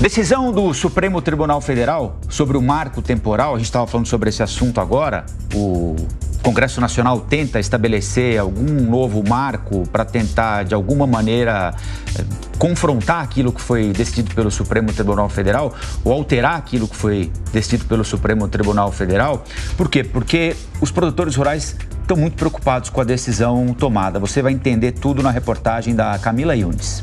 Decisão do Supremo Tribunal Federal sobre o marco temporal. A gente estava falando sobre esse assunto agora. O Congresso Nacional tenta estabelecer algum novo marco para tentar, de alguma maneira, confrontar aquilo que foi decidido pelo Supremo Tribunal Federal ou alterar aquilo que foi decidido pelo Supremo Tribunal Federal. Por quê? Porque os produtores rurais estão muito preocupados com a decisão tomada. Você vai entender tudo na reportagem da Camila Yunes.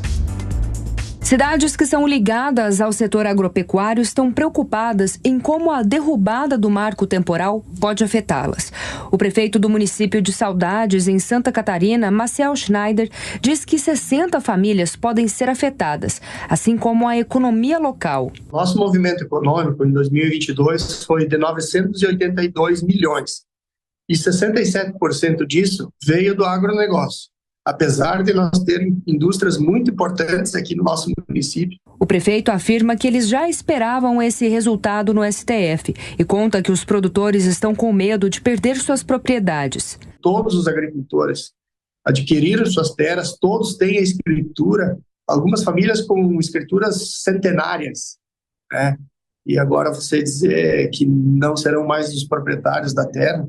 Cidades que são ligadas ao setor agropecuário estão preocupadas em como a derrubada do marco temporal pode afetá-las. O prefeito do município de Saudades, em Santa Catarina, Maciel Schneider, diz que 60 famílias podem ser afetadas, assim como a economia local. Nosso movimento econômico em 2022 foi de 982 milhões e 67% disso veio do agronegócio. Apesar de nós termos indústrias muito importantes aqui no nosso município. O prefeito afirma que eles já esperavam esse resultado no STF e conta que os produtores estão com medo de perder suas propriedades. Todos os agricultores adquiriram suas terras, todos têm a escritura, algumas famílias com escrituras centenárias, né? E agora você dizer que não serão mais os proprietários da terra,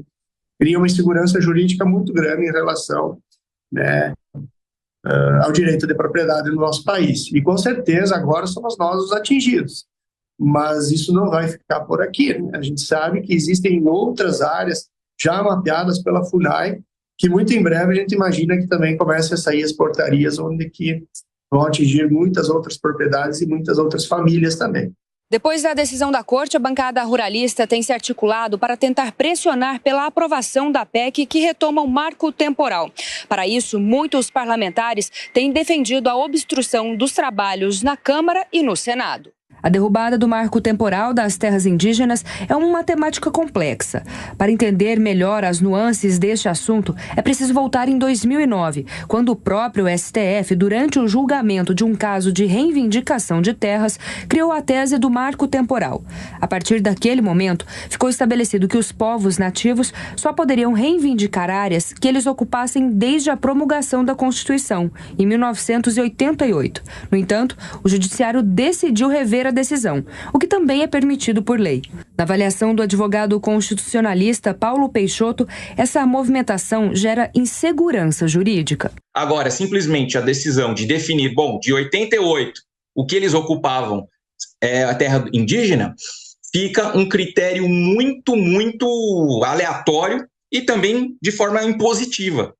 cria uma insegurança jurídica muito grande em relação, né, ao direito de propriedade no nosso país. E com certeza agora somos nós os atingidos. Mas isso não vai ficar por aqui, né? A gente sabe que existem outras áreas já mapeadas pela FUNAI, que muito em breve a gente imagina que também comece a sair as portarias onde que vão atingir muitas outras propriedades e muitas outras famílias também. Depois da decisão da Corte, a bancada ruralista tem se articulado para tentar pressionar pela aprovação da PEC que retoma o marco temporal. Para isso, muitos parlamentares têm defendido a obstrução dos trabalhos na Câmara e no Senado. A derrubada do marco temporal das terras indígenas é uma temática complexa. Para entender melhor as nuances deste assunto, é preciso voltar em 2009, quando o próprio STF, durante o julgamento de um caso de reivindicação de terras, criou a tese do marco temporal. A partir daquele momento, ficou estabelecido que os povos nativos só poderiam reivindicar áreas que eles ocupassem desde a promulgação da Constituição, em 1988. No entanto, o Judiciário decidiu rever a decisão, o que também é permitido por lei. Na avaliação do advogado constitucionalista Paulo Peixoto, essa movimentação gera insegurança jurídica. Agora, simplesmente a decisão de definir, de 88, o que eles ocupavam é a terra indígena, fica um critério muito, muito aleatório e também de forma impositiva.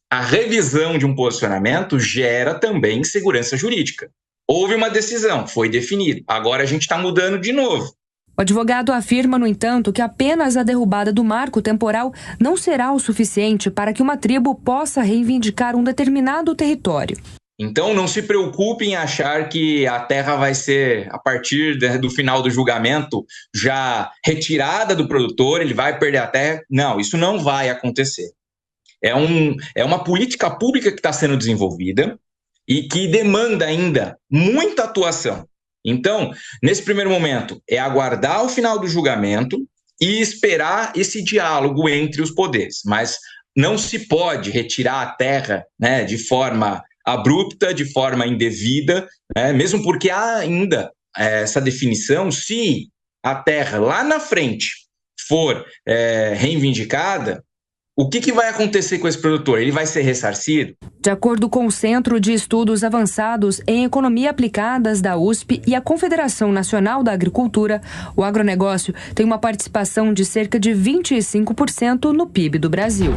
A revisão de um posicionamento gera também insegurança jurídica. Houve uma decisão, foi definido. Agora a gente está mudando de novo. O advogado afirma, no entanto, que apenas a derrubada do marco temporal não será o suficiente para que uma tribo possa reivindicar um determinado território. Então não se preocupe em achar que a terra vai ser, a partir do final do julgamento, já retirada do produtor, ele vai perder a terra. Não, isso não vai acontecer. É uma política pública que está sendo desenvolvida e que demanda ainda muita atuação. Então, nesse primeiro momento, é aguardar o final do julgamento e esperar esse diálogo entre os poderes. Mas não se pode retirar a terra, né, de forma abrupta, de forma indevida, né, mesmo porque há ainda essa definição, se a terra lá na frente for reivindicada, o que vai acontecer com esse produtor? Ele vai ser ressarcido? De acordo com o Centro de Estudos Avançados em Economia Aplicadas da USP e a Confederação Nacional da Agricultura, o agronegócio tem uma participação de cerca de 25% no PIB do Brasil.